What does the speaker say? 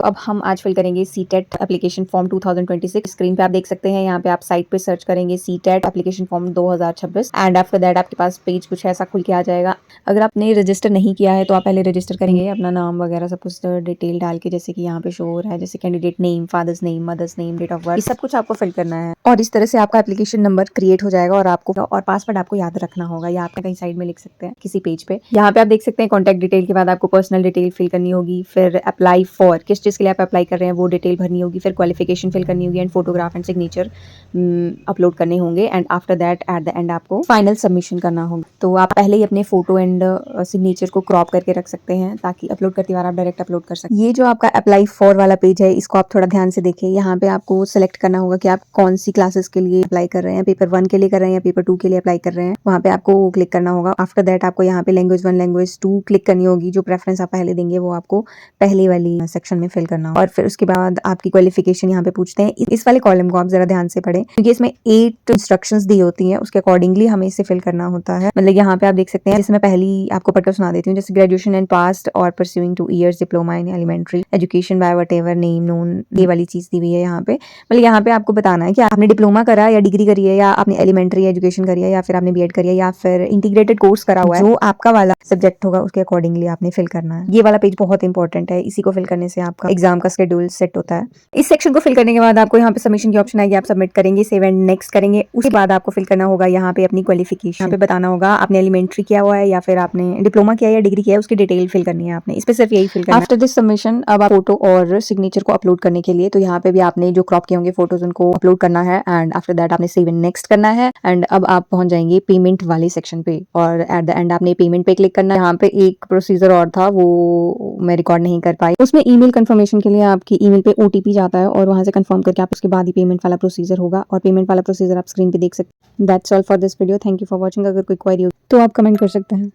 अब हम आज फिल करेंगे सीटेट एप्लीकेशन फॉर्म 2026। स्क्रीन पे आप देख सकते हैं, यहाँ पे आप साइट पे सर्च करेंगे CTET application form 2026 and after that आपके पास पेज कुछ ऐसा खुल के आ जाएगा। अगर आपने रजिस्टर नहीं किया है तो आप पहले रजिस्टर करेंगे, अपना नाम वगैरह सब कुछ डिटेल डाल के, जैसे कि यहाँ पे शो हो रहा है, जैसे candidate name, father's name, mother's name, date of birth, ये सब कुछ आपको फिल करना है और इस तरह से आपका एप्लीकेशन नंबर क्रिएट हो जाएगा और पासवर्ड आपको याद रखना होगा या आप कहीं साइड में लिख सकते हैं किसी पेज पे। यहाँ पे आप देख सकते हैं कॉन्टैक्ट डिटेल के बाद आपको पर्सनल डिटेल फिल करनी होगी, फिर अप्लाई फॉर, किस चीज़ के लिए आप अप्लाई कर रहे हैं वो डिटेल भरनी होगी, फिर क्वालिफिकेशन फिल करनी होगी and photograph and signature upload करने होंगे and after that at the end आपको फाइनल सबमिशन करना होगा। तो आप पहले ही अपने फोटो एंड सिग्नेचर को क्रॉप करके रख सकते हैं ताकि अपलोड करते बार आप डायरेक्ट अपलोड कर सकें। ये जो आपका अप्लाई फॉर वाला पेज है, इसको आप थोड़ा ध्यान से देखिए। यहाँ पे आपको सेलेक्ट करना होगा कि आप कौन सी क्लासेस के लिए अप्लाई कर रहे हैं, पेपर 1 के लिए कर रहे हैं या पेपर 2 के लिए अप्लाई कर रहे हैं, वहाँ पे आपको क्लिक करना होगा। आफ्टर दैट आपको यहाँ पे लैंग्वेज 1 लैंग्वेज 2 क्लिक करनी होगी। जो प्रेफरेंस आप पहले देंगे वो आपको पहले वाली सेक्शन में फिल करना होगा और फिर उसके बाद आपकी क्वालिफिकेशन यहाँ पे पूछते हैं। इस वाले कॉलम को आप जरा ध्यान से पढ़ें क्योंकि इसमें 8 इंस्ट्रक्शंस दी होती हैं, उसके अकॉर्डिंगली हमें इसे फिल करना होता है। मतलब यहाँ पे आप देख सकते हैं, जिसमें पहली आपको पढ़कर सुना देती हूँ, जैसे ग्रेजुएशन एंड पास्ट और pursuing 2 years diploma in elementary education by whatever name known, ये वाली चीज दी हुई है यहाँ पे। मतलब यहाँ पे आपको बताना है कि आपने डिप्लोमा करा या डिग्री करी है या आपने एलिमेंट्री एजुकेशन करी है या फिर आपने बीएड करी है या फिर इंटीग्रेटेड कोर्स करा हुआ है। जो आपका वाला सब्जेक्ट होगा उसके अकॉर्डिंगली आपने फिल करना है। ये वाला पेज बहुत इंपॉर्टेंट है, इसी को फिल करने से आपका एग्जाम का शेड्यूल सेट होता है। इस सेक्शन को फिल करने के बाद आपको यहाँ पे सबमिशन की ऑप्शन आएगी, आप सबमिट करेंगे, सेव एंड नेक्स्ट करेंगे। उसके बाद आपको फिल करना होगा यहाँ पे अपनी क्वालिफिकेशन। यहाँ पे बताना होगा आपने एलिमेंट्री किया हुआ है या फिर आपने डिप्लोमा किया या डिग्री किया है, उसकी डिटेल फिल करनी है आपने। इस पे सिर्फ यही फिल करना है। आफ्टर दिस सबमिशन अब आप फोटो और सिग्नेचर को अपलोड करने के लिए, तो यहाँ पे भी आपने जो क्रॉप किए होंगे फोटोज उनको अपलोड करना है एंड आफ्टर दैट आपने सेव एंड नेक्स्ट करना है एंड अब आप पहुंच जाएंगे पेमेंट वाले सेक्शन पे और एट द एंड आपने पेमेंट पे क्लिक करना है। यहाँ पे एक प्रोसीजर और था, वो मैं रिकॉर्ड नहीं कर पाई। उसमें ईमेल कंफर्मेशन के लिए आपकी ईमेल पे ओटीपी जाता है और वहां से कंफर्म करके आप उसके बाद ही पेमेंट वाला प्रोसीजर होगा और पेमेंट वाला प्रोसीजर आप स्क्रीन पे देख सकते हैं। That's all for this video, thank you for watching. अगर कोई क्वेरी हो तो आप कमेंट कर सकते हैं।